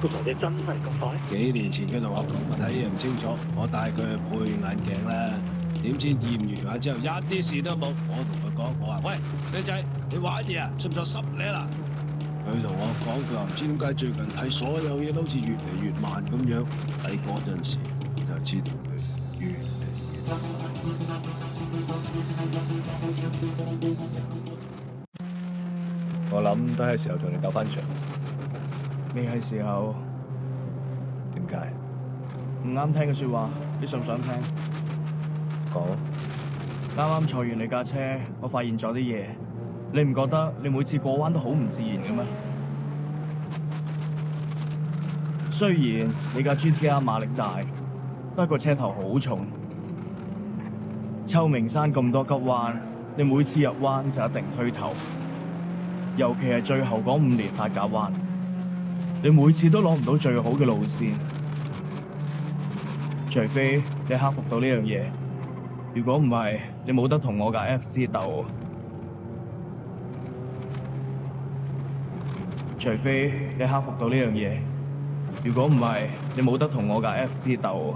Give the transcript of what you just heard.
個傻仔真係咁快？幾年前佢同我講，我睇嘢唔清楚，我帶佢去配眼鏡啦。點知驗完眼之後一啲事都冇。我同佢講，我話：喂，靚仔，你玩嘢啊？信唔信濕你啦？佢同我講，佢話唔知點解最近睇所有嘢都好似越嚟越慢咁樣。喺嗰陣時，我就知道佢越嚟越快。我諗都係時候同你鬥翻場。未係時候。點解？唔啱聽嘅説話，你想唔想聽？講。啱啱坐完你架車，我發現咗啲嘢。你唔覺得你每次過彎都好唔自然嘅咩？雖然你架 GTR 馬力大，不過車頭好重。秋名山咁多急彎，你每次入彎就一定推頭，尤其係最後嗰5連發夾彎，你每次都攞唔到最好嘅路線。除非你克服到呢樣嘢，如果唔係，你冇得同我架 FC 鬥。除非你克服到呢樣嘢，如果唔係，你冇得同我架 FC 鬥。